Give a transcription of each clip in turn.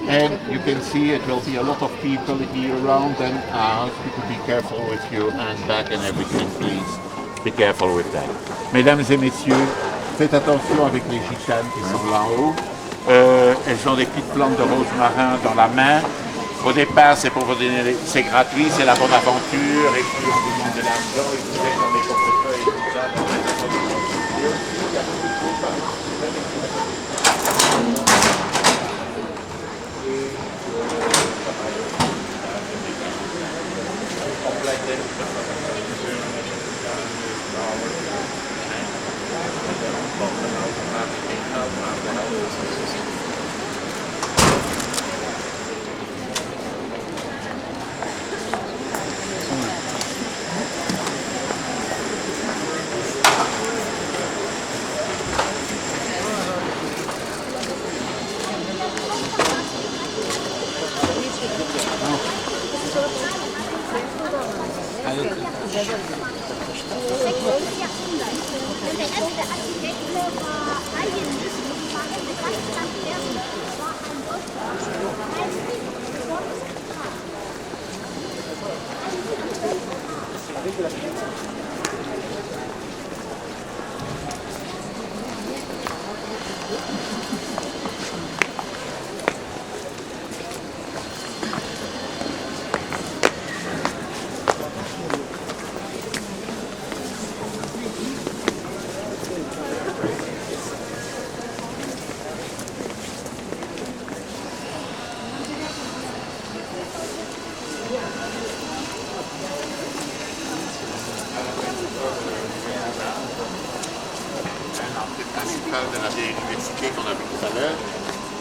And you can see it will be a lot of people here around, and I ask you to be careful with your handbag and everything, please. Be careful with that. Mesdames et messieurs, faites attention avec les gitanes qui sont là-haut. Elles ont des petites plantes de rosemarin dans la main. Au départ, c'est pour vous donner, c'est gratuit, c'est la bonne aventure, et puis on vous demande de l'argent, et vous êtes dans les portefeuilles et tout ça.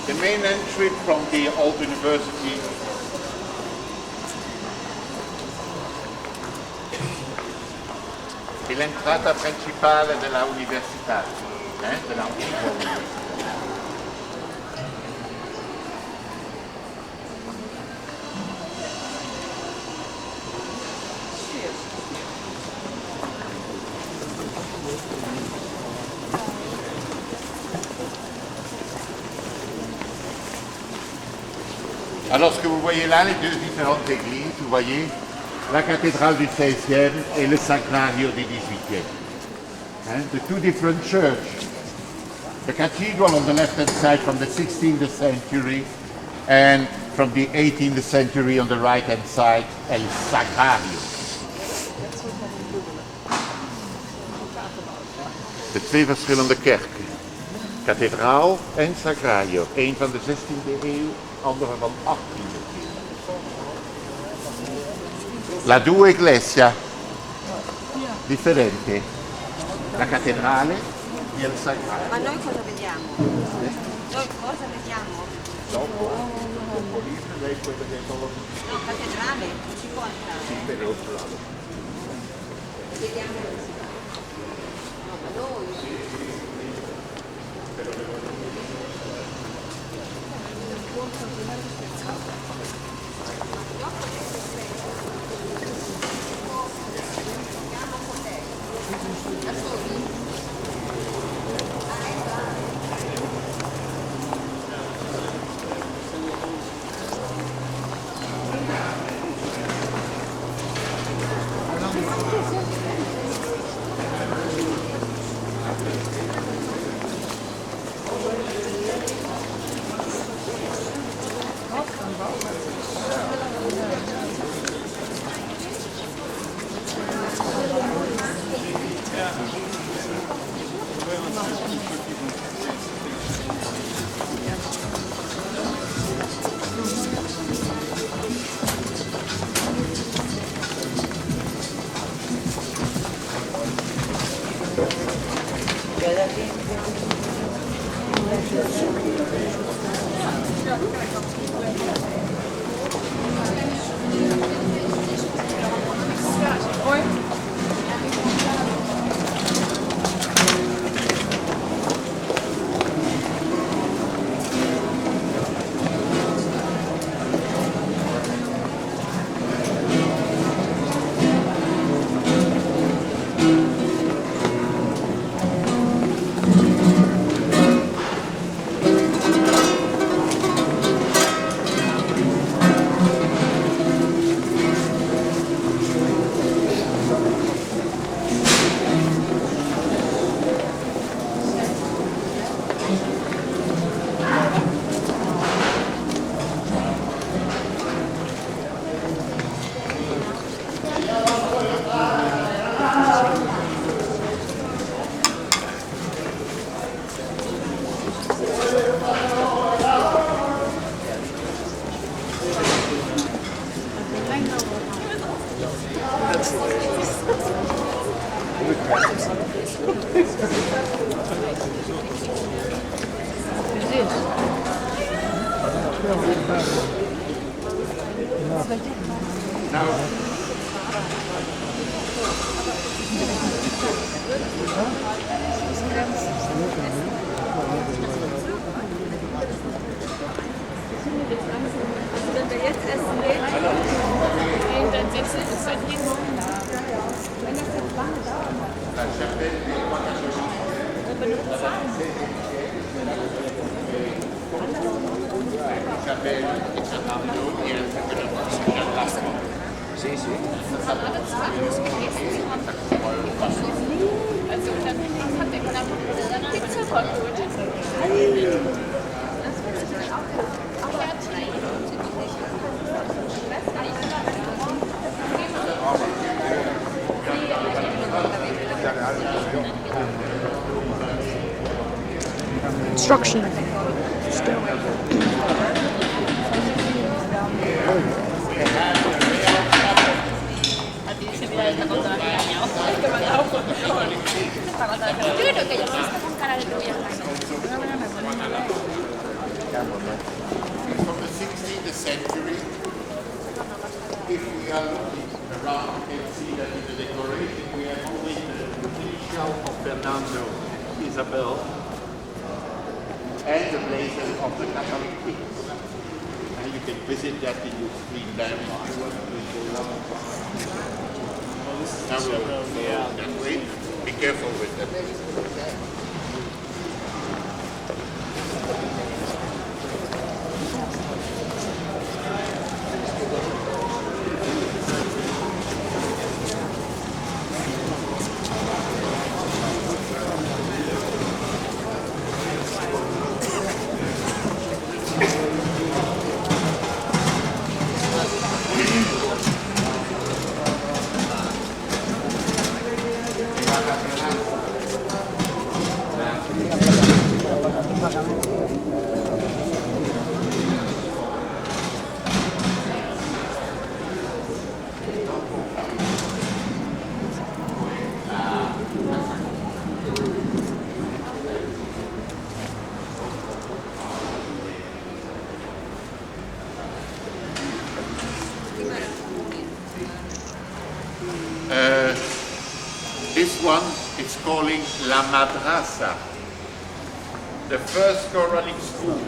The main entry from the old university è l'entrata principale della università, della università. Alors ce que vous voyez là, les deux différentes églises, vous voyez, la cathédrale du XVIe et le Sagrario du XVIIIe. The two different churches. The cathedral on the left-hand side from the 16th century, and from the 18th century on the right-hand side, El Sagrario. De twee verschillende kerken. Kathedraal en Sagrario. Eén van de 16e eeuw, andere van 18e eeuw. La due iglesia differenti. La cattedrale e il Sagrario. Ma noi cosa vediamo? Noi cosa vediamo? Dopo, lei può vedere solo... No, cattedrale, non si può entrare. Sì, per l'altro lato. Vediamo dove si va. No, ma noi... Wenn wir jetzt essen gehen, dann wechselt es halt jeden Morgen. Wenn das jetzt lange dauert, wenn wir bezahlen. Sì, sì. Also dann hat der Kanal Pizza geholt. Das wird sich auch fertig. Instruction. From the 16th century, if we are looking around, we can see that in the decoration we have always the initial of Fernando, Isabel, and the blazon of the Catholic kings. And you can visit that in your free time. Now we'll go that way. Be careful with that. This one is calling La Madrasa, the first Quranic school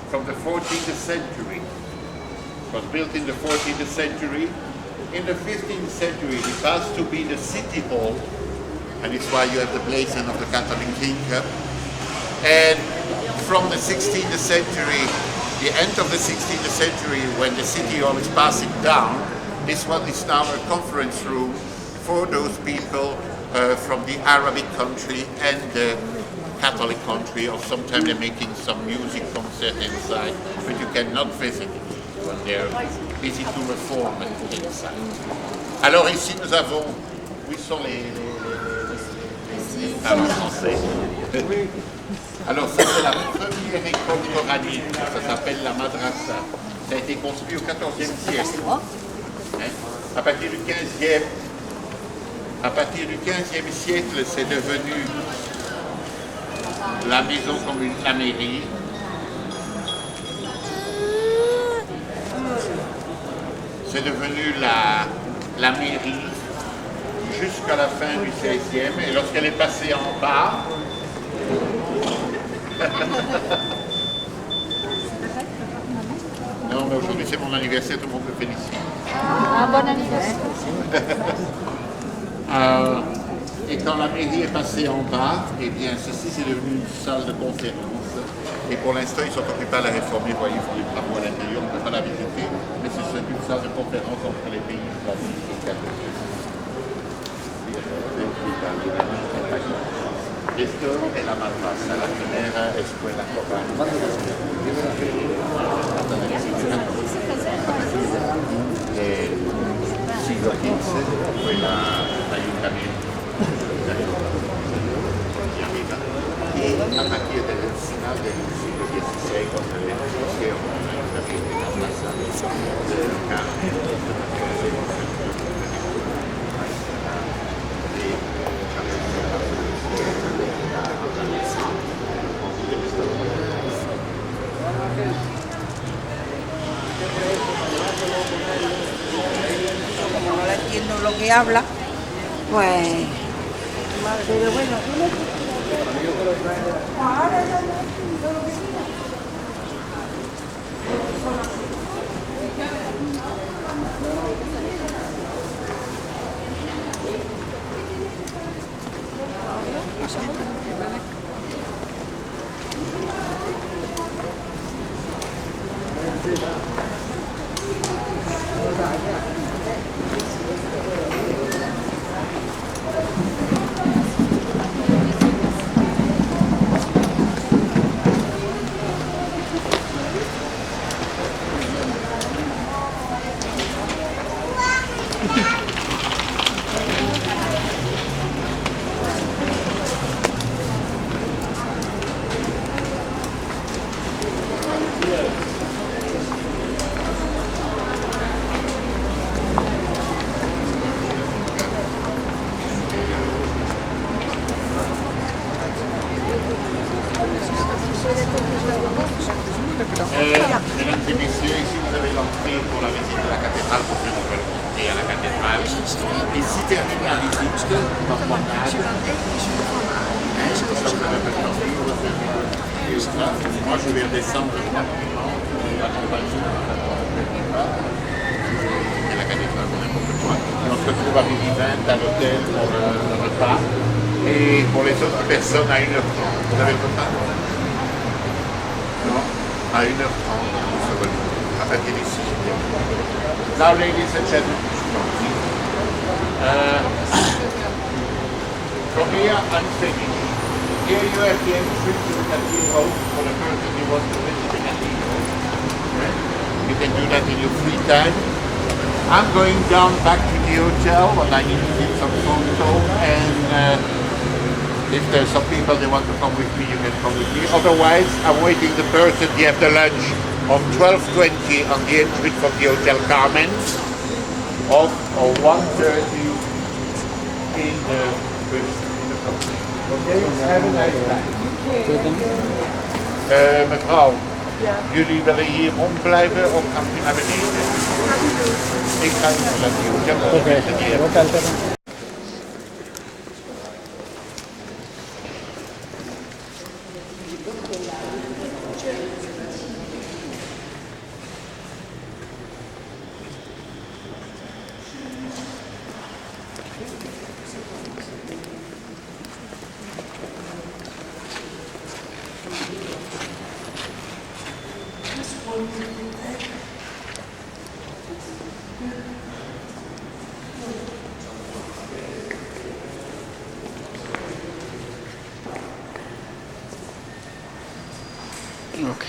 from the 14th century. It was built in the 14th century. In the 15th century, it passed to be the city hall, and it's why you have the blazon of the Catholic king. And from the 16th century, the end of the 16th century, when the city hall is passing down, this one is now a conference room for those people from the Arabic country and the Catholic country, or sometimes they're making some music concert inside, but you cannot visit it when they're busy to reform it inside. Alors ici nous avons, où sont les femmes français? Alors ça c'est la première école coranique, ça s'appelle la Madrasa. Ça a été construit au XIVe siècle. À partir du 15e, siècle, c'est devenu la maison commune, la mairie. C'est devenu la mairie jusqu'à la fin du 16e. Et lorsqu'elle est passée en bas, non, mais aujourd'hui c'est mon anniversaire, tout le monde me félicite. Ah, bon anniversaire. Et quand la mairie est passée en bas, eh bien ceci c'est devenu une salle de conférence. Et pour l'instant ils sont occupés à la réformer, vous voyez, ils font les travaux à l'intérieur, on ne peut pas la visiter, mais c'est une salle de conférence entre les pays islamiques et catholiques. Esto es la madrasa, la primera escuela corana. Del siglo XV fue el ayuntamiento y a partir del final del siglo XVI, cuando le pusieron el ayuntamiento en la plaza del Carmen, entiendo lo que habla, pues... Pero bueno, Mesdames et messieurs, ici vous avez l'entrée pour la visite de la cathédrale, pour que vous pouvez monter à la cathédrale. Ici termine la visite par promenade. Moi je vais redescendre rapidement. La cathédrale, n'importe quoi. Et on se retrouve à midi 20 à l'hôtel pour le repas. Et pour les autres personnes à 1h30. Vous avez le repas? Non? À 1h30, à partir d'ici. Now, ladies and gentlemen, from here I'm finished. Here you have the entry to the cathedral for the person who wants to visit the cathedral. You can do that in your free time. I'm going down back to the hotel and I need to get some photos, and if there's some people they want to come with me, you can come with me. Otherwise, I'm waiting the person to have the lunch on 12:20 on the entry from the Hotel Carmen, or 1:30 in the company. Okay, have a nice time. Mevrouw, jullie willen hier rondblijven of gaan jullie naar beneden? Ik ga hier naartoe. Ik heb nog een Okay.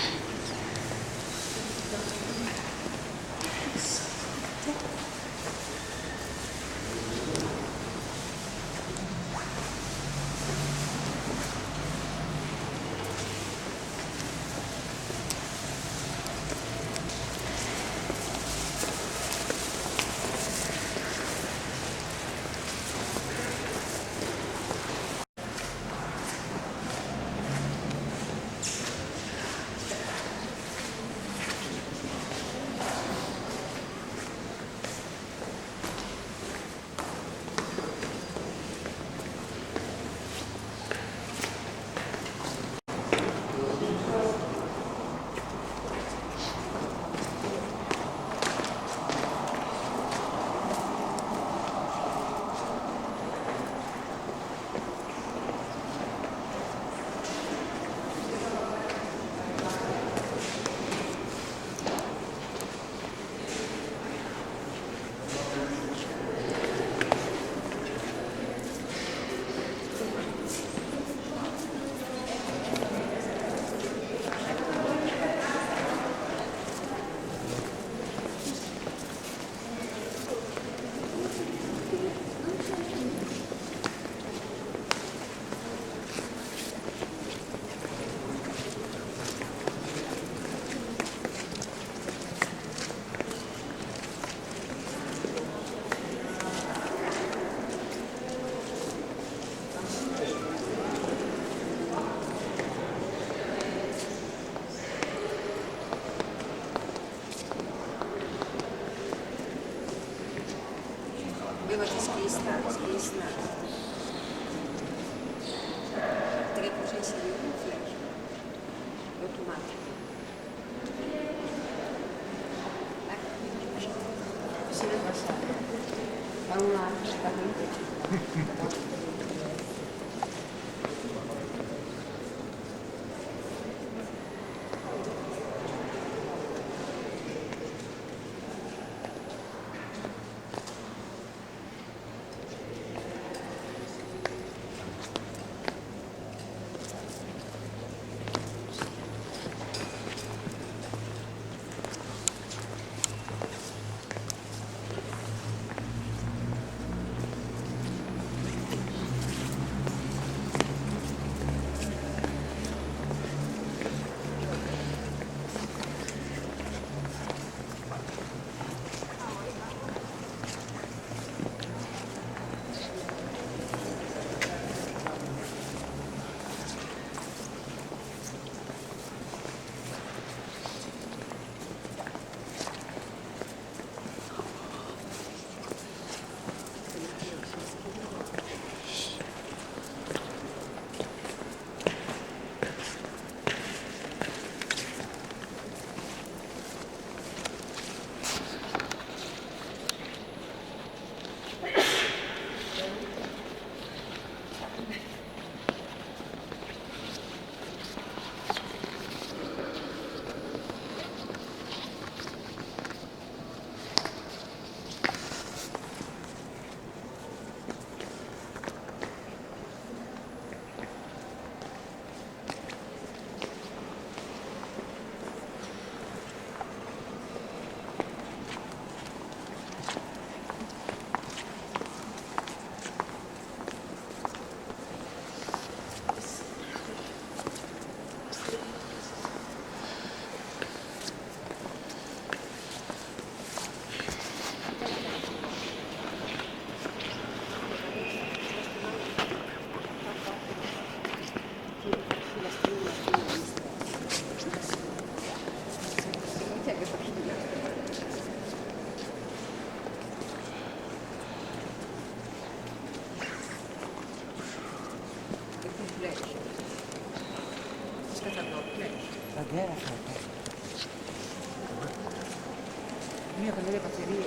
Mio prendere batterie.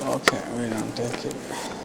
Okay, we don't take it.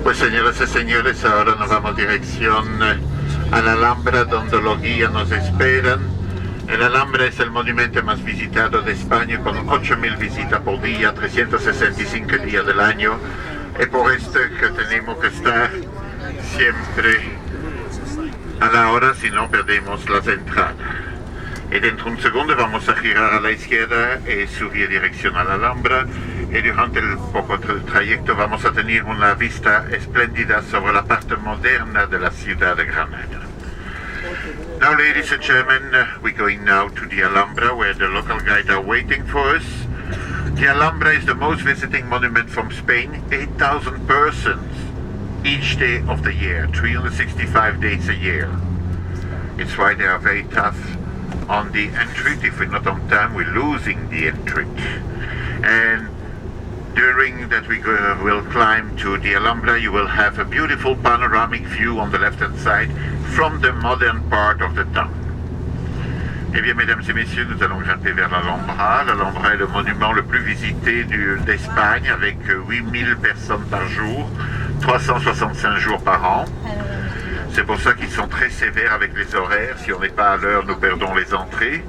Pues señoras y señores, ahora nos vamos dirección a la Alhambra, donde los guías nos esperan. El Alhambra es el monumento más visitado de España, con 8.000 visitas por día, 365 días del año. Y por esto que tenemos que estar siempre a la hora, si no perdemos las entradas. Y dentro de un segundo vamos a girar a la izquierda y subir dirección a la Alhambra. Y durante el poco trayecto vamos a tener una vista espléndida sobre la parte moderna de la ciudad de Granada. Now, ladies and gentlemen, we're going now to the Alhambra, where the local guides are waiting for us. The Alhambra is the most visiting monument from Spain, 8,000 persons each day of the year, 365 days a year. It's why they are very tough on the entry. If we're not on time, we're losing the entry. And during that we will climb to the Alhambra, you will have a beautiful panoramic view on the left-hand side from the modern part of the town. Eh bien, mesdames et messieurs, nous allons grimper vers l'Alhambra. L'Alhambra est le monument le plus visité d'Espagne, avec 8 000 personnes par jour, 365 jours par an. C'est pour ça qu'ils sont très sévères avec les horaires. Si on n'est pas à l'heure, nous perdons les entrées.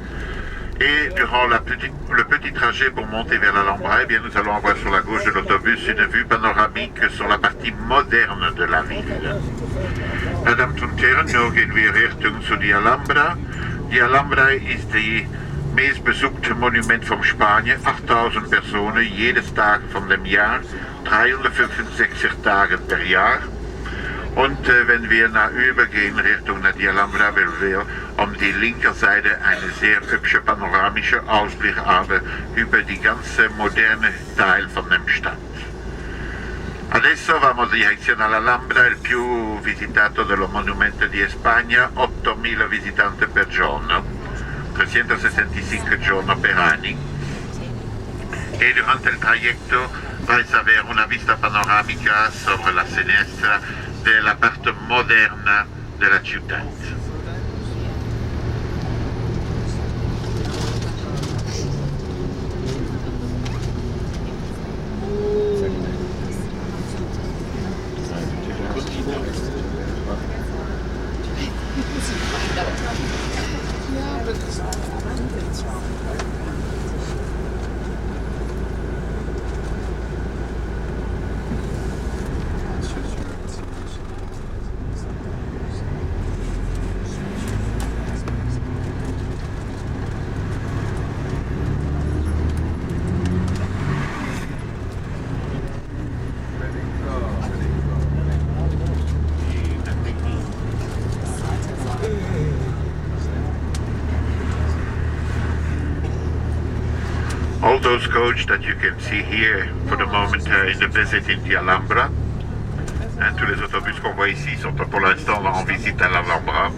Et durant le petit trajet pour monter vers l'Alhambra, eh bien, nous allons avoir sur la gauche de l'autobus une vue panoramique sur la partie moderne de la ville. Meine Damen und Herren, nun gehen wir Richtung zu die Alhambra. Die Alhambra ist die meestbesuchte Monument von Spanien, 8000 Personen, jedes Tag von dem Jahr, 365 Tage per Jahr. Und wenn wir nach übergehen Richtung die Alhambra, werden wir die linke Seite eine sehr hübsche panoramische Ausblick haben über die ganze moderne Teil von der Stadt. Adesso vamos in direzione all'Alhambra, il più visitato dello monumento di Spagna, 8.000 visitanti per giorno, 365 giorni per anno. E durante il tragitto vais a avere una vista panoramica sopra la sinistra della parte moderna della città. All those coaches that you can see here for the moment in the visit in the Alhambra. Tous les autobus qu'on voit ici sont pour l'instant en visite à l'Alhambra.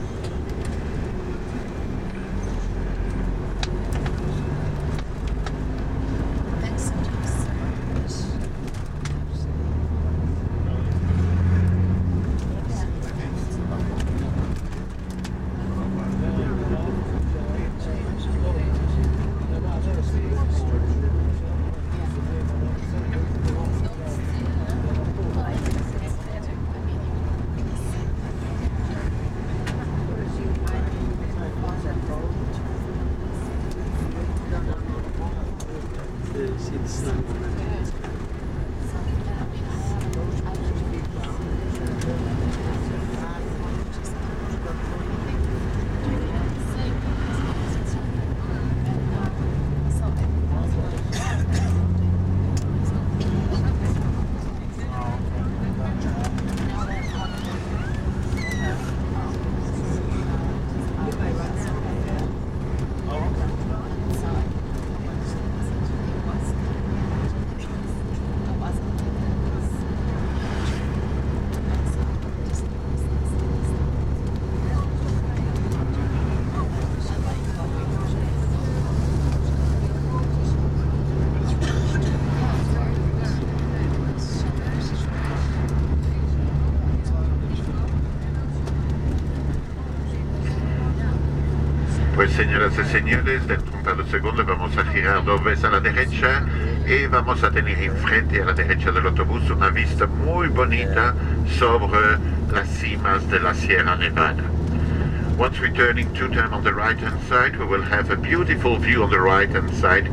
Pues señoras y señores, dentro de un par de segundos vamos a girar 2 veces a la derecha y vamos a tener enfrente a la derecha del autobús una vista muy bonita sobre las cimas de la Sierra Nevada. Once returning to turn on the right hand side, we will have a beautiful view on the right hand side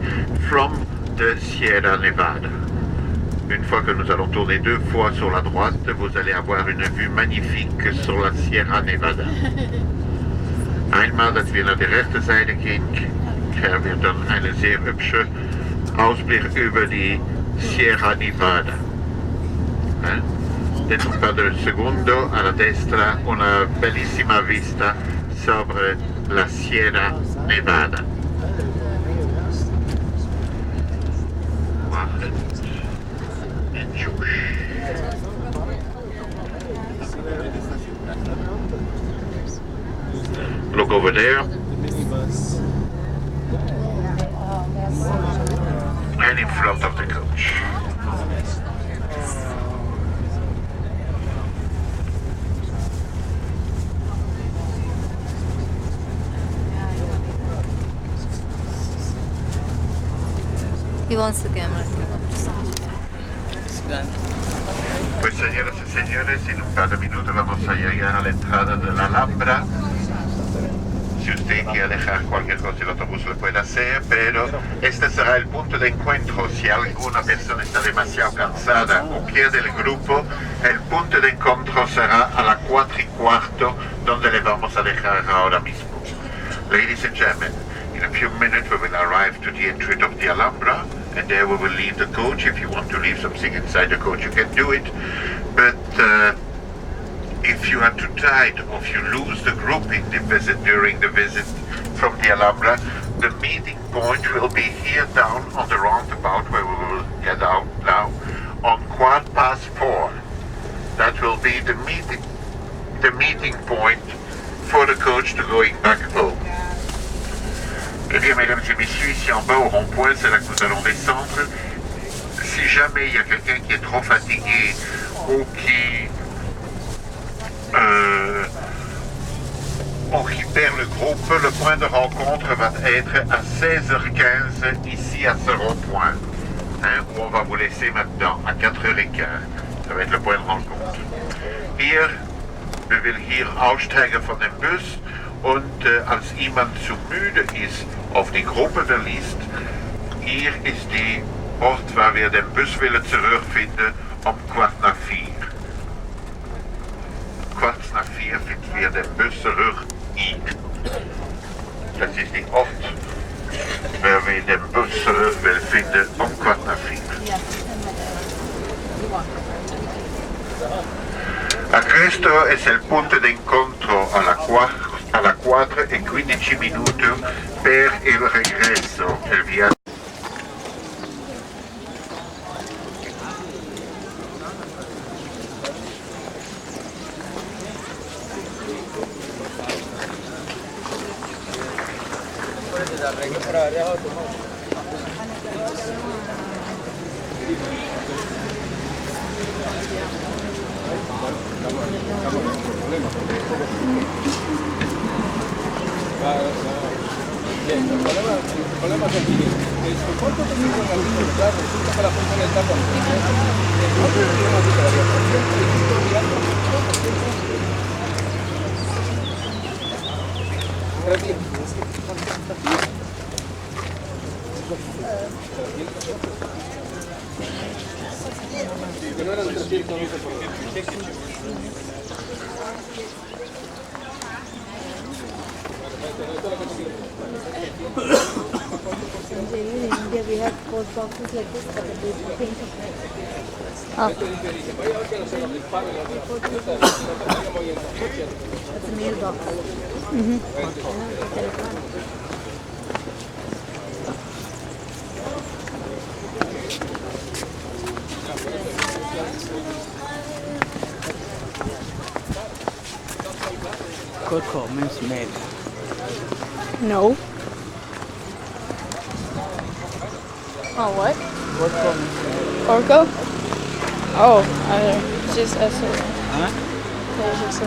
from the Sierra Nevada. Une fois que nous allons tourner 2 fois sur la droite, vous allez avoir une vue magnifique sur la Sierra Nevada. Einmal, dass wir nach der rechten Seite gehen, haben wir dann einen sehr hübschen Ausblick über die Sierra Nevada. Dentro un par de secondo, alla destra, una bellissima vista sobre la Sierra Nevada. Look over there. And in front of the coach. He wants the camera. Pues señoras y señores, en un par de minutos vamos a llegar a la entrada de la Alhambra. Si usted quiere dejar cualquier cosa, el autobús lo puede hacer, pero este será el punto de encuentro. Si alguna persona está demasiado cansada o pierde el grupo, el punto de encuentro será a las 4:15, donde le vamos a dejar ahora mismo. Ladies and gentlemen, in a few minutes we will arrive to the entry of the Hambra, and there we will leave the coach. If you want to leave something inside the coach, you can do it. But if you are too tired or if you lose the group in the visit during the visit from the Hambra, the meeting point will be here down on the roundabout where we will get out now on 4:15. That will be the meeting point for the coach to going back home. Eh bien, mesdames et messieurs, ici en bas au rond-point, c'est là que nous allons descendre. Si jamais il y a quelqu'un qui est trop fatigué ou qui perd le groupe, le point de rencontre va être à 16h15 ici à ce rond-point, où on va vous laisser maintenant à 4h15. Ça va être le point de rencontre. Wir will hier aussteigen von dem Bus und als jemand zu müde ist, auf die Gruppe verliest, hier ist die Ort, waar wir den Bus willen terugvinden, om 4:15. 4:15 finden wir den Bus terug hier. Das ist die Ort, waar wir den Bus terug willen vinden, om 4:15. A questo è il punto d'incontro alla 4:15 minuti per il regresso, il viaggio. El problema es el siguiente. ¿Cuánto tenemos en el carro? Resulta que la persona está con In India we have post boxes like this, but they think of it. That's a mailbox. Coco means mail. No. Oh, what? Coco means mail. Orco? Oh, just as a... Huh? Yeah, just a...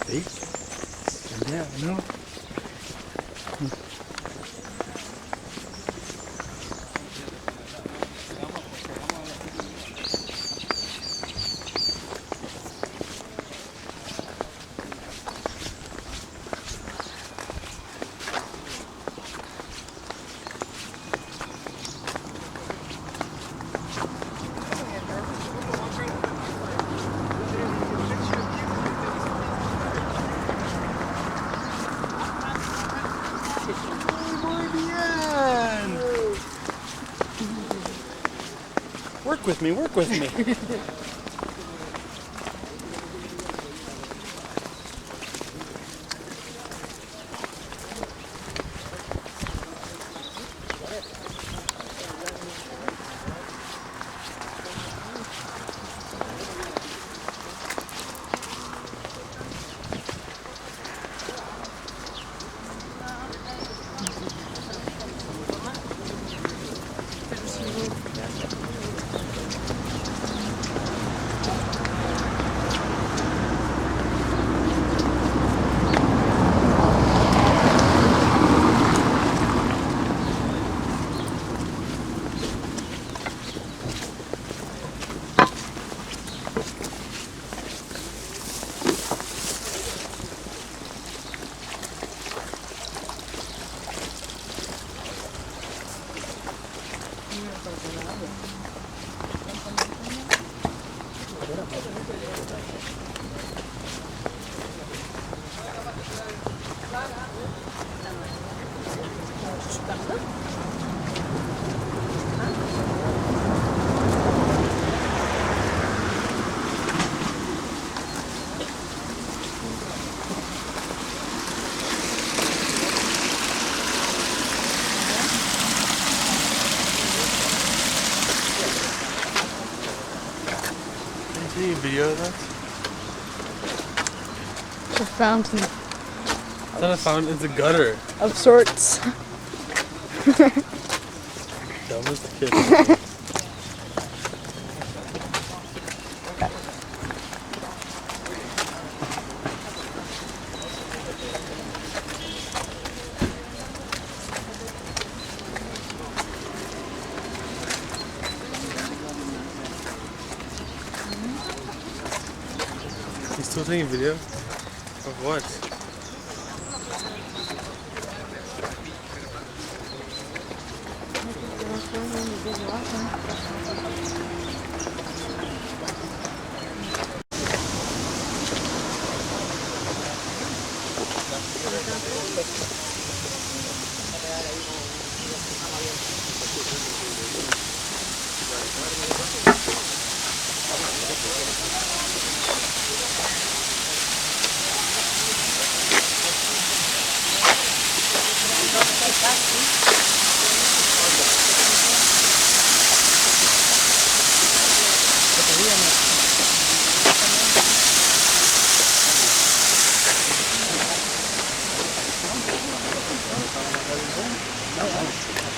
¿Sí? Ya, ¿no? Work with me, work with me. Can you video of that? A fountain It's not a fountain, it's a gutter. of sorts. Dumb as a kid. He's still taking video? Of what?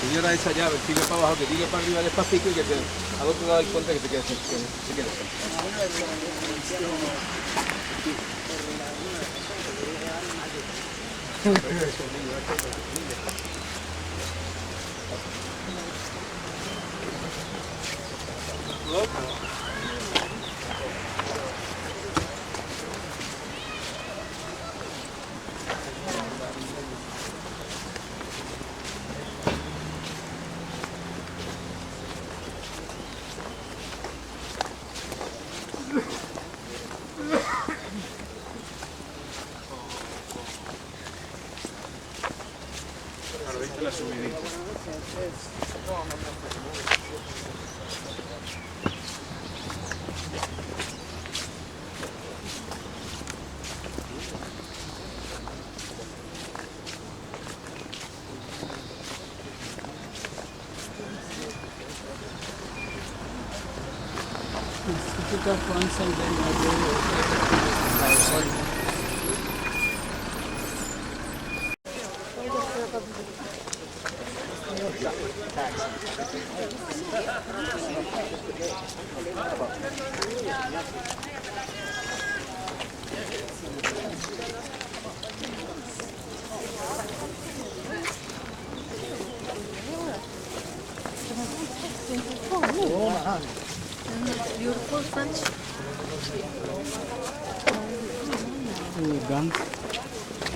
Señora esa llave, sigue para abajo, que sigue para arriba despacito y que al otro lado del puente que se quede. La subidita. Put up once and then I will. Beautiful French. Guns.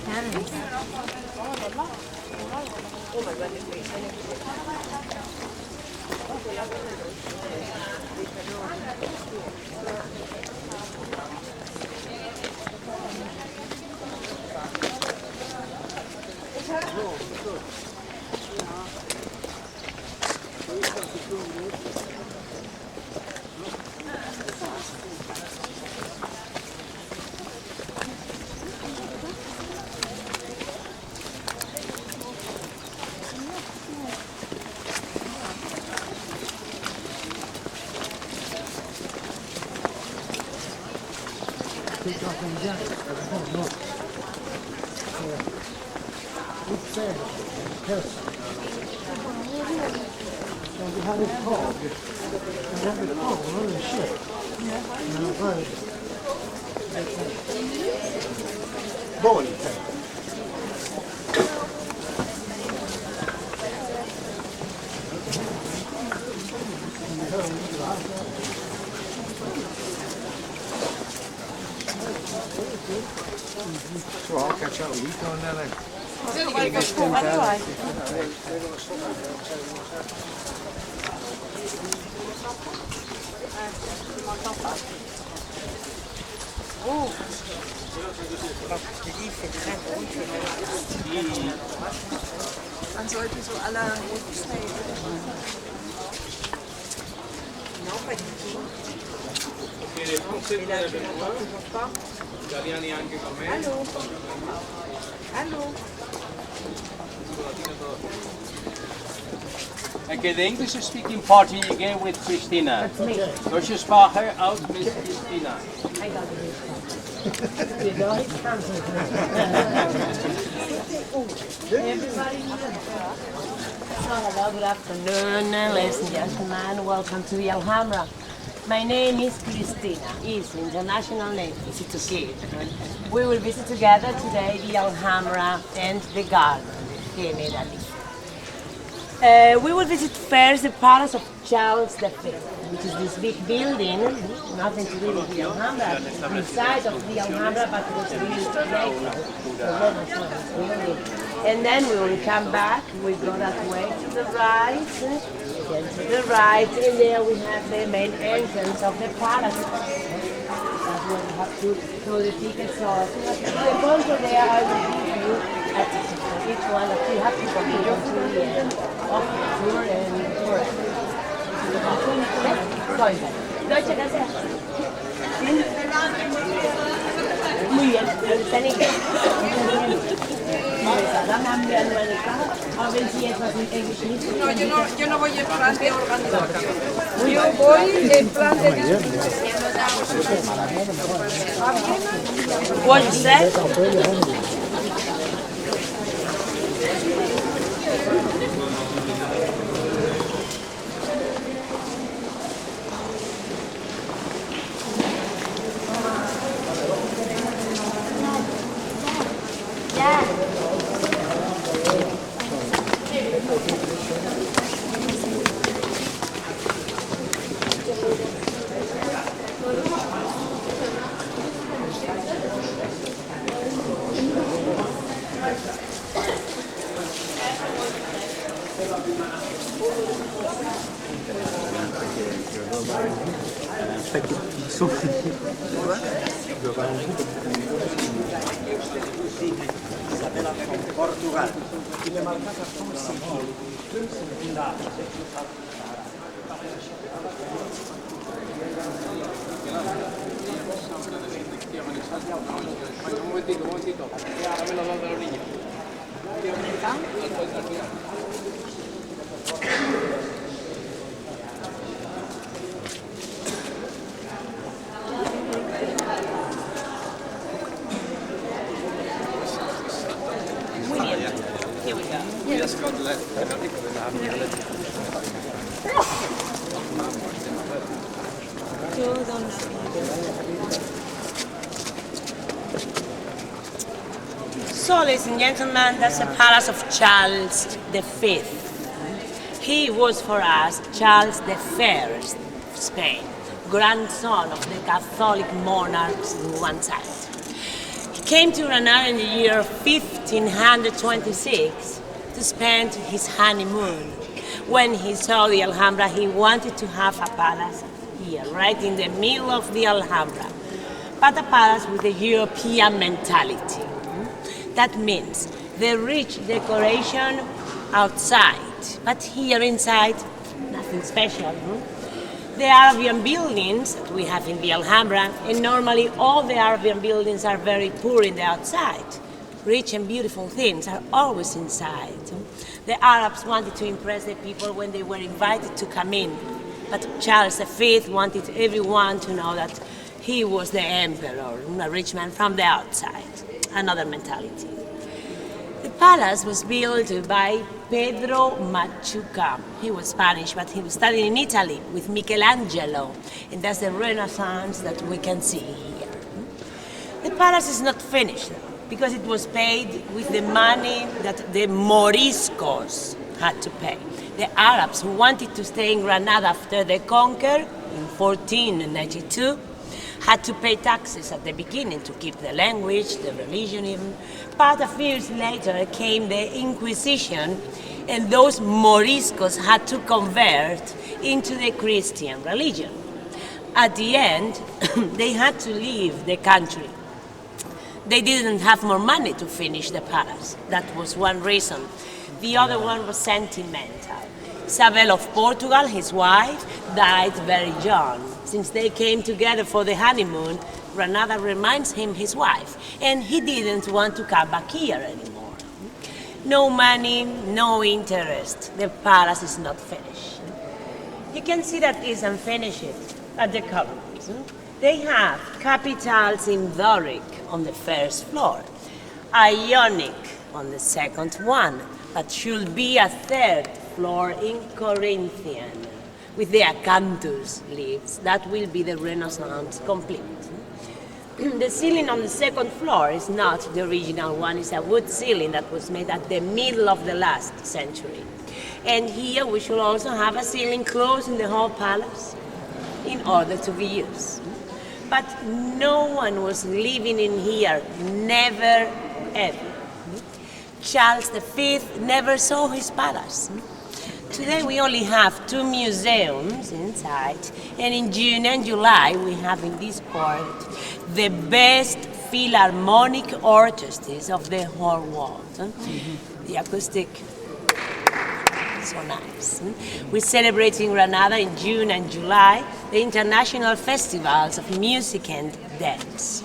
Cannons. picked up in Jack. No. It's there. Yes. So we had it called. We had it called. Holy shit. Boli. Qua cacciavo lì con Man sollte so alle italiani anche con me. Hallo. Hallo. Okay, the English speaking party again with Christina. That's me. Deutsche Sprache out, Miss Christina. I got Everybody. Hello, good afternoon, ladies and gentlemen. Welcome to the Alhambra. My name is Christina. It's international name. It's okay. We will visit together today the Alhambra and the garden. We will visit first the palace of Charles V, which is this big building, nothing to do with the Alhambra, inside of the Alhambra, but it was really great. And then we will come back, we go that way to the right, then to the right, and there we have the main entrance of the palace. That's where we have to throw the tickets. So the control there, I will give you a ticket for each one that you have to continue to the end of the tour and tour. Deutsche Gazette. Muy bien, ¿están aquí? No, yo no voy en plan de organizador. Yo voy en plan de disfrute. What you said? Un momentito. Dame los dos de los niños. Here we go. So, ladies and gentlemen, that's the palace of Charles V. He was for us Charles I of Spain, grandson of the Catholic monarchs on one side. He came to Granada in the year 1526 to spend his honeymoon. When he saw the Alhambra, he wanted to have a palace here, right in the middle of the Alhambra, but a palace with a European mentality. That means the rich decoration outside, but here inside, nothing special. The Arabian buildings that we have in the Alhambra, and normally all the Arabian buildings are very poor in the outside. Rich and beautiful things are always inside. The Arabs wanted to impress the people when they were invited to come in, but Charles V wanted everyone to know that he was the emperor, a rich man from the outside, another mentality. The palace was built by Pedro Machuca. He was Spanish, but he was studying in Italy with Michelangelo, and that's the Renaissance that we can see here. The palace is not finished because it was paid with the money that the Moriscos had to pay. The Arabs who wanted to stay in Granada after the conquer in 1492 had to pay taxes at the beginning to keep the language, the religion even. But a few years later came the Inquisition, and those Moriscos had to convert into the Christian religion. At the end, they had to leave the country. They didn't have more money to finish the palace. That was one reason. The other one was sentimental. Isabel of Portugal, his wife, died very young. Since they came together for the honeymoon, Granada reminds him his wife, and he didn't want to come back here anymore. No money, no interest. The palace is not finished. You can see that it's unfinished at the columns. They have capitals in Doric on the first floor, Ionic on the second one, but should be a third floor in Corinthian with the acanthus leaves. That will be the Renaissance complete. The ceiling on the second floor is not the original one, it's a wood ceiling that was made at the middle of the last century. And here we should also have a ceiling closing the whole palace in order to be used. But no one was living in here, never ever. Charles V never saw his palace. Today we only have 2 museums inside, and in June and July we have in this court the best philharmonic orchestras of the whole world. The acoustic, so nice. We're celebrating Granada in June and July, the international festivals of music and dance.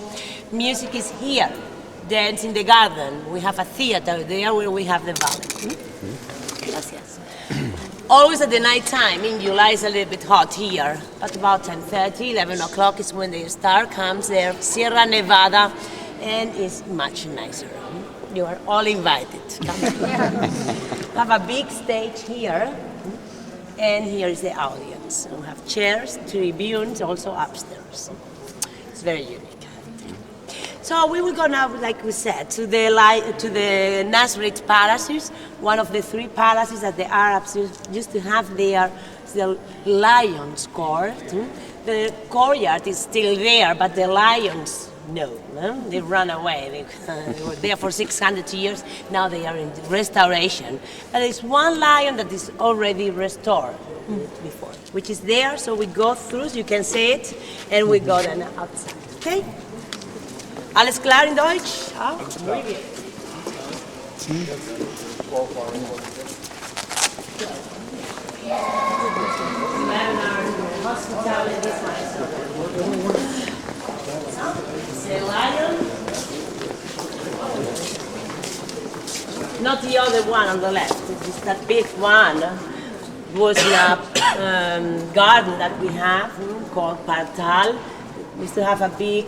Music is here, dance in the garden. We have a theater there where we have the ballet. Gracias. Always at the night time. In July it's a little bit hot here, but about 10:30, 11 o'clock is when the star comes there, Sierra Nevada, and it's much nicer. You are all invited. Come. We have a big stage here, and here is the audience. We have chairs, tribunes, also upstairs. It's very unique. So we will go now, like we said, to the Nazareth palaces, one of the 3 palaces that the Arabs used to have there, the Lion's Court. The courtyard is still there, but the lions, no, they ran away. They were there for 600 years, now they are in restoration. But there's one lion that is already restored before, which is there, so we go through, so you can see it, and we go then outside, okay? Alles klar in Deutsch? Ja? Muy bien. The lion. Not the other one on the left. It's that big one. It was the garden that we have called Partal. We used to have a big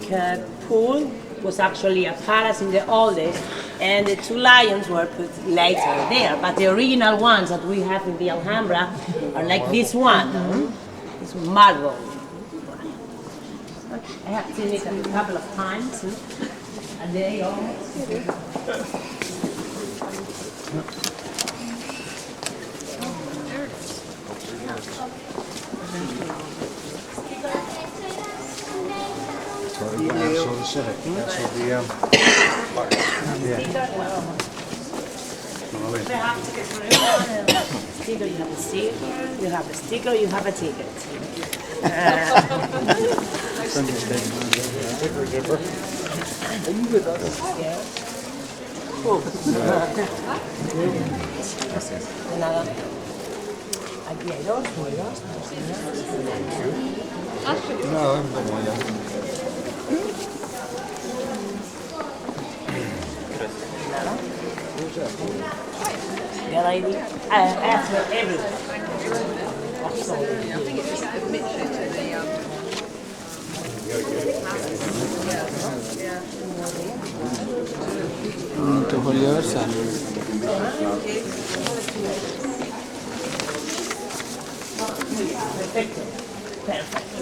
pool. It was actually a palace in the old days, and the 2 lions were put later there. But the original ones that we have in the Alhambra are like this one. This marble. I have seen it a couple of times a day almost. Sticker, you have a sticker, you have a sticker, you have a ticket. Nada. Aquí hay 2, Get ID? Ask for everyone. I think it's just admit you to the Universal. Perfecto. Perfecto.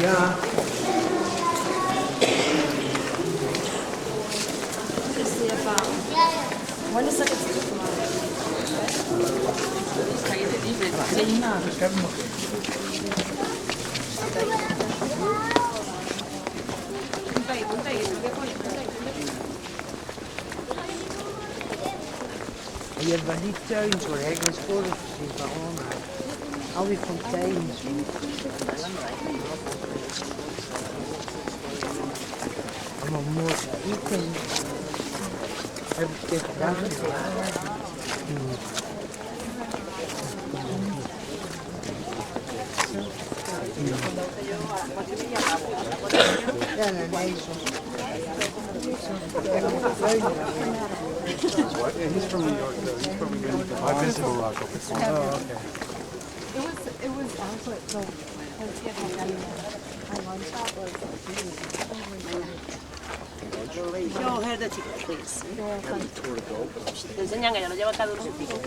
Ja. Je hebt wel die tuins hoor, ik ben sporen gezien van allemaal. Al die fonteins. Allemaal mooi. Ik heb ik dit gedaan. Ja, nee, He's from New York, though. He's probably going to I've been to Morocco before. Oh, okay. It was also no. My lunch shop was Show her the ticket, please. Te enseñan ella, lo lleva cada uno su ticket.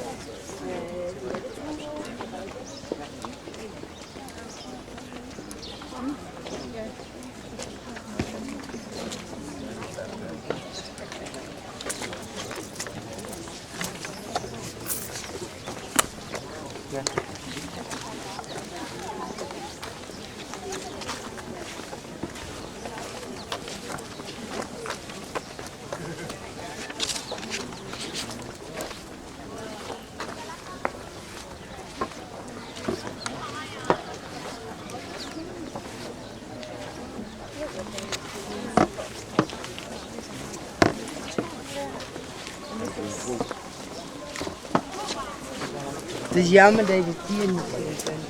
Het is jammer dat je het hier niet kunt snijden.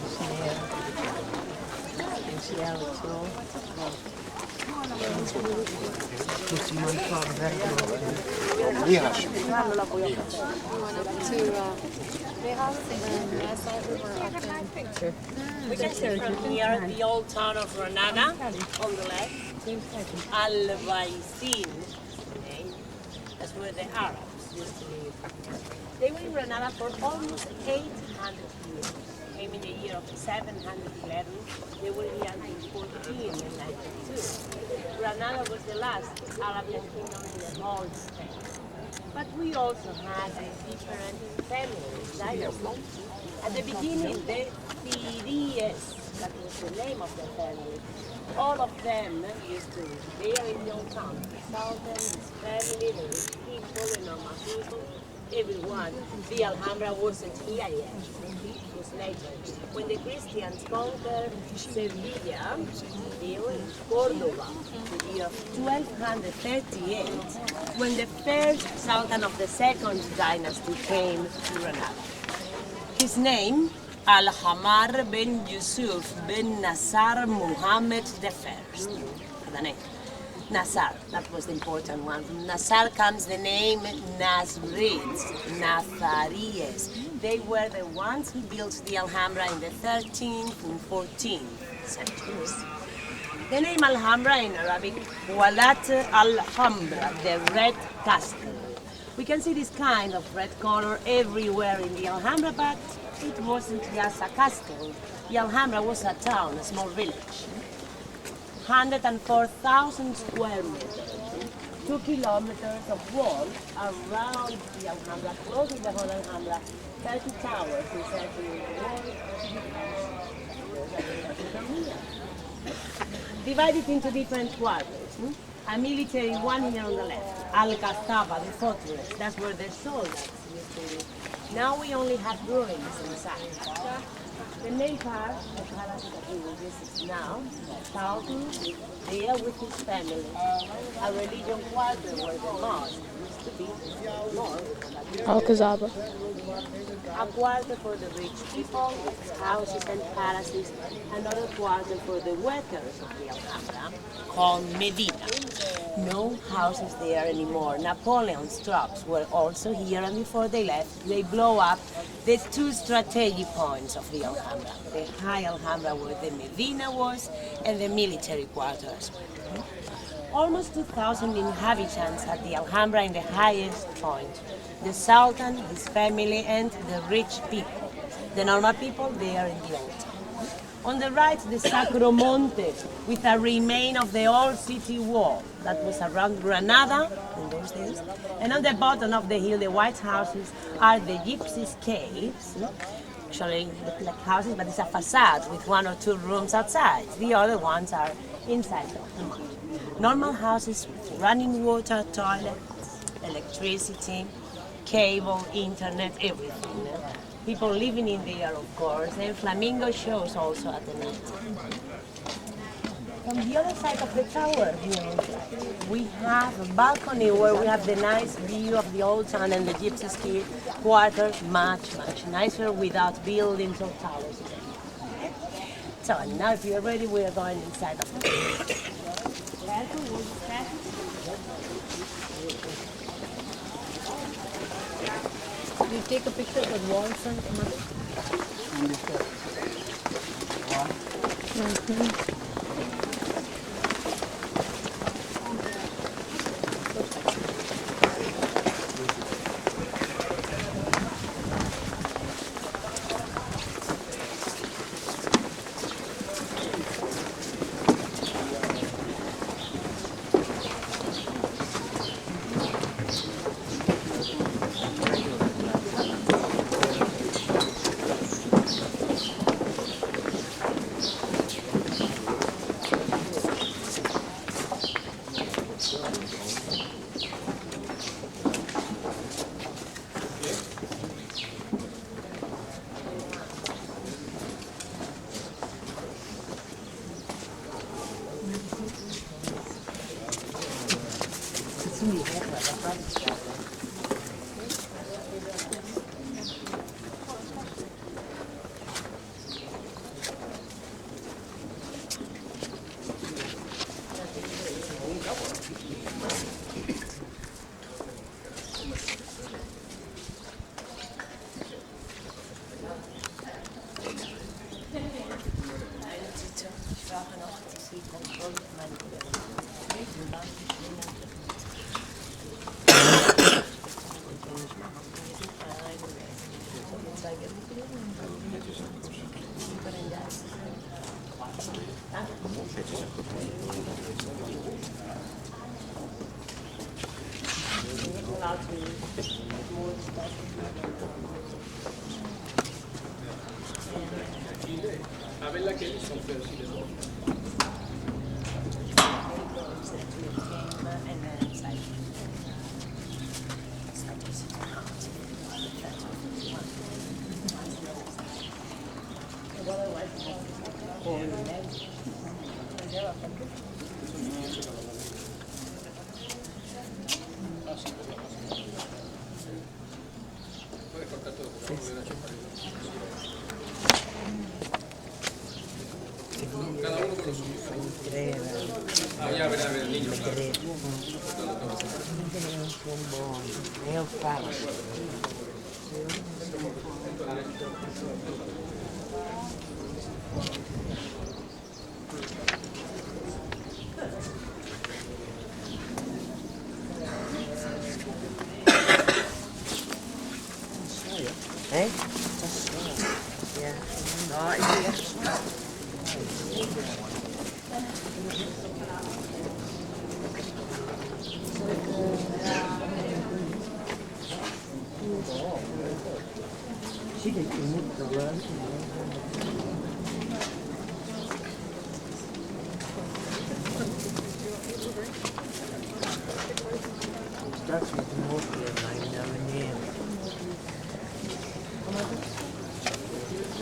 Ik zie eigenlijk zo. Moet je maar van weglopen. We can see from here the old town of Granada on the left. Al-Baisin, that's where the Arabs used to live. They were in Granada for almost 800 years. Came in the year of 711. They were here until 1492. Granada was the last Arabian kingdom in the whole Spain. But we also had different families, dynasties. At the beginning, the Firies, that was the name of the family. All of them used to live there in the old town. The Sultan, his family, the rich people, the normal people, everyone. The Alhambra wasn't here yet. It was later. When the Christians conquered Sevilla, here in Cordoba, the year of 1238, when the first Sultan of the second dynasty came to Granada. His name, Al-Hamar bin Yusuf bin Nasar Muhammad I. The name. Nasar, that was the important one. From Nasar comes the name Nasrids, Nazaríes. They were the ones who built the Alhambra in the 13th and 14th centuries. The name Alhambra in Arabic, Walat Alhambra, the red castle. We can see this kind of red color everywhere in the Alhambra, but it wasn't just a castle. The Alhambra was a town, a small village. 104,000 square meters, 2 kilometers of wall around the Alhambra, closing the whole Alhambra, 30 towers encircling the wall, divided into different quarters. A military one here on the left, Al-Qastaba, the fortress, that's where the soldiers used to live. Now we only have ruins inside. The main part, the palace that we will visit now, Sultan there with his family. A religion quarter where the mosque used to be, Alcazaba. a quarter for the rich people with houses and palaces, another quarter for the workers of the Alhambra, called Medina. No houses there anymore. Napoleon's troops were also here, and before they left, they blow up the two strategic points of the Alhambra. The high Alhambra where the Medina was, and the military quarters. Almost 2,000 inhabitants at the Alhambra in the highest point. The Sultan, his family, and the rich people. The normal people, they are in the old town. On the right, the Sacro Monte, with a remain of the old city wall that was around Granada in those days. And on the bottom of the hill, the white houses are the Gypsies' caves. Actually, look like houses, but it's a facade with 1 or 2 rooms outside. The other ones are inside the mud. Normal houses with running water, toilets, electricity, cable, internet, everything. People living in there, of course, and flamingo shows also at the night. On the other side of the tower here, we have a balcony where we have the nice view of the old town and the Gypsies' quarter, much nicer without buildings or towers. So now if you're ready, we are going inside of the You take a picture of the walls and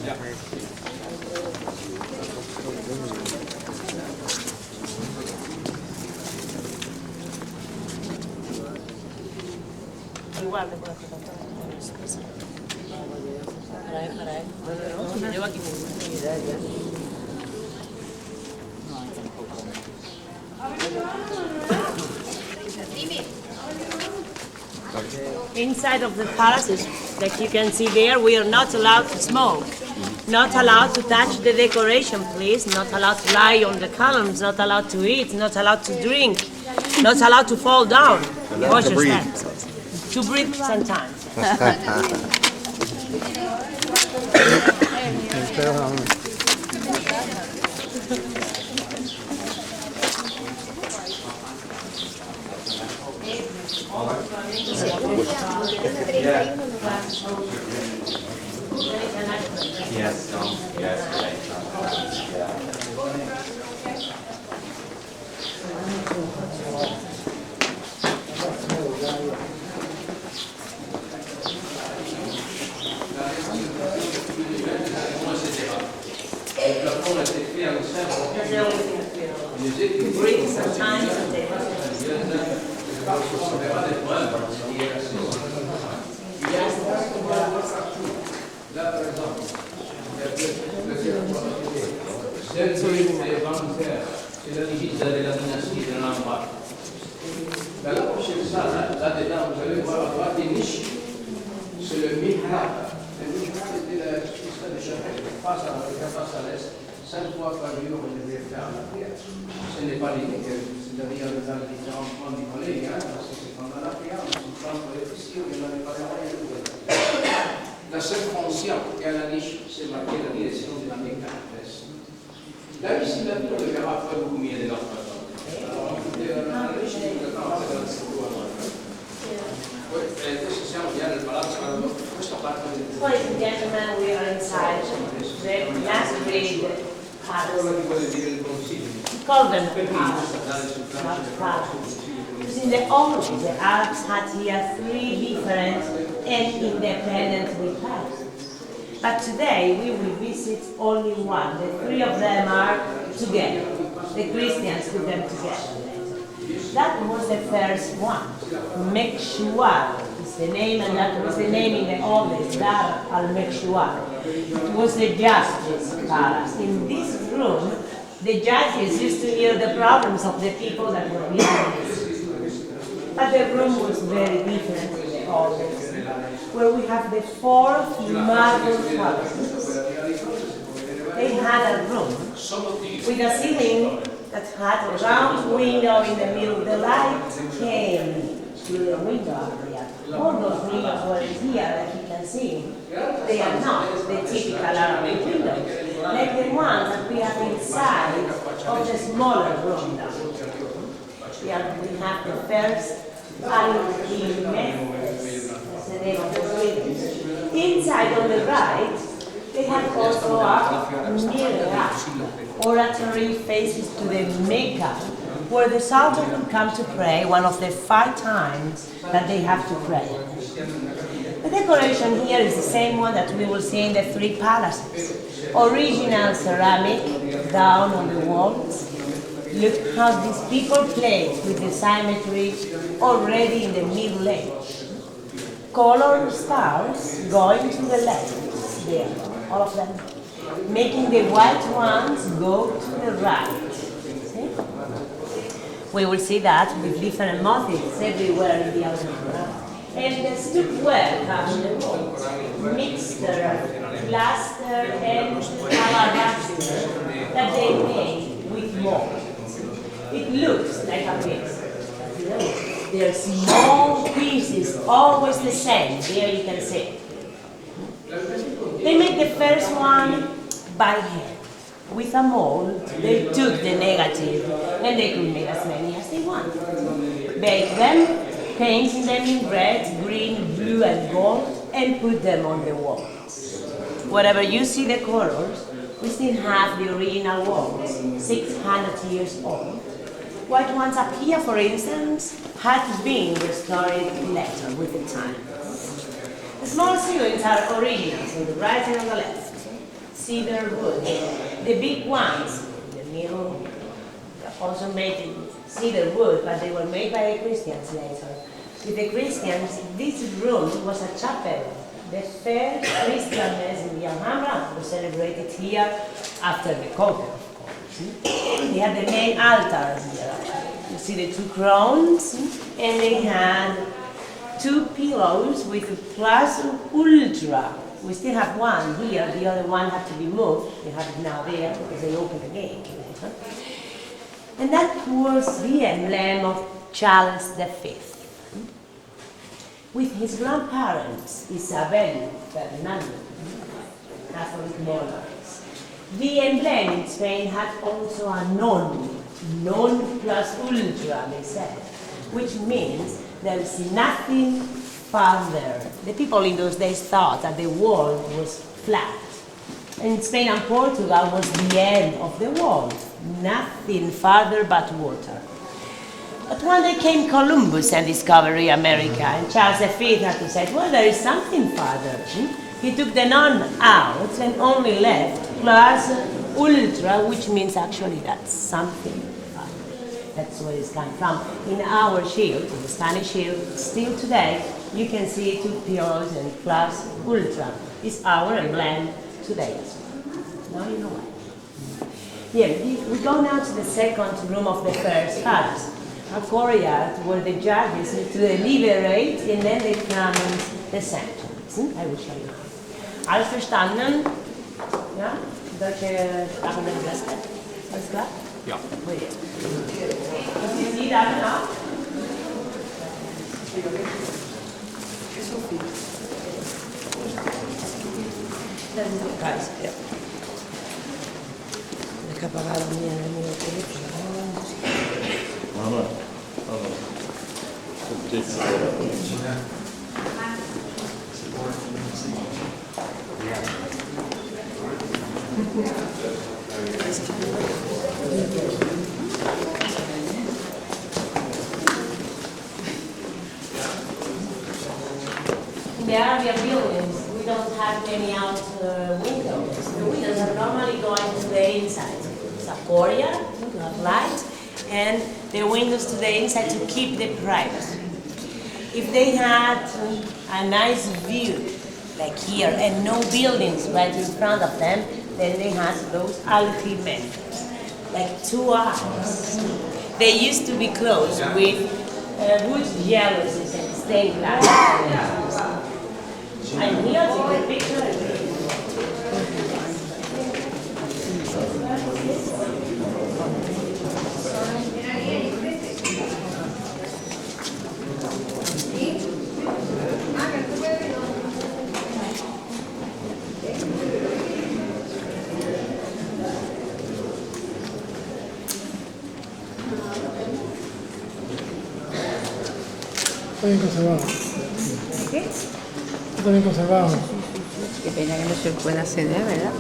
Ya. igual. No, si me llevo aquí. Inside of the palaces, like you can see there, we are not allowed to smoke. Not allowed to touch the decoration, please. Not allowed to lie on the columns. Not allowed to eat. Not allowed to drink. Not allowed to fall down. Watch your steps. To breathe sometimes. Yes, yes, Breathe sometimes. C'est la divise de la dynastie de Hambra. Dans la prochaine salle, là-dedans, vous allez voir à droite des niches. C'est le mihrab. Le mihrab était la de chapelle. Face à l'est, 5 fois par jour, on devait faire la prière. Ce n'est pas l'idée, c'est-à-dire dans les différents points du palais, parce que c'est pendant la prière, on se prend pour les festives, on n'avait pas rien de tout. La seule frontière qui a la niche, c'est marqué la direction de la Mecque. Là, ici, la ville, on ne verra pas beaucoup mieux de leur façon. Alors, la niche, adesso siamo già nel palazzo, questa parte del Ladies and gentlemen, we are inside the last grade palace. Call them palaces, not palaces. Because in the old days, the Arabs had here 3 different and independent replies. But today we will visit only one. The 3 of them are together. The Christians put them together. That was the first one. Mekshwar is the name, and that was the name in the old days, Dar al-Mekshwar. It was the judge's palace. In this room, the judges used to hear the problems of the people that were living. But the room was very different from the old days, where we have the 4 marble palaces. They had a room with a ceiling that had a round window in the middle. The light came through the window area. All those windows were here, like you can see. They are not the typical Arabic windows, like the ones that we have inside of the smaller room now. Here we have the first Al-Qimetes, that's the name of the building. Inside on the right, they have also a mihrab, oratory faces to the Mecca, where the Sultan will come to pray one of the 5 times that they have to pray. The decoration here is the same one that we will see in the 3 palaces. Original ceramic down on the walls. Look how these people played with the symmetry already in the Middle Age. Colored stars going to the left, there, all of them, making the white ones go to the right. See? We will see that with different motifs everywhere in the Alhambra. And the stuckware comes in the walls, mixture, plaster, and alabaster that they made with mold. It looks like a mix. They're small pieces, always the same. There you can see. They made the first one by hand. With a mold, they took the negative and they could make as many as they want. Bake them, painting them in red, green, blue, and gold, and put them on the walls. Wherever you see the colors, we still have the original walls, 600 years old. White ones up here, for instance, had been restored later with the time. The small ceilings are originals on the right and on the left. Cedar wood. The big ones in the middle are also made in cedar wood, but they were made by the Christians later. With the Christians, this room was a chapel. The first Christian Mass in the Hambra was celebrated here after the conquer, of course. They had the main altar here. You see the two crowns, and they had two pillows with a plus ultra. We still have one here, the other one had to be moved. They have it now there because they opened the gate. And that was the emblem of Charles V. With his grandparents, Isabel, Fernando, Catholic monarchs. The emblem in Spain had also a non plus ultra, they said, which means there is nothing farther. The people in those days thought that the world was flat. And Spain and Portugal was the end of the world. Nothing farther but water. But one day came Columbus and discovered America, and Charles V had to say, well, there is something farther. He took the non out and only left plus ultra, which means actually that's something farther. That's where it's come from. In our shield, in the Spanish shield, still today, you can see two pillows and plus ultra. It's our emblem today as well. Now you know why. Here, we go now to the second room of the first palace. A courtyard where the judges need to deliberate and then they come in the sentence. I will show you. Alles verstanden? Ja? Deutsche Sprache und Englisch. Alles klar? Ja. Muy bien. Und Sie da genau? Das ist der Kreis, ja. Ich habe aber mir eine Telefon. In the Arabian buildings, we don't have any out windows. The windows are normally going to the inside. It's a courtyard, you have light, and the windows to the inside to keep the privacy. If they had a nice view, like here, and no buildings right in front of them, then they had those alquimentos, like 2 hours. They used to be closed with wood jalousies and stained glass. And here, take a picture. Está bien conservado. ¿Qué? Está bien conservado. Qué pena que no se pueda acceder, ¿verdad?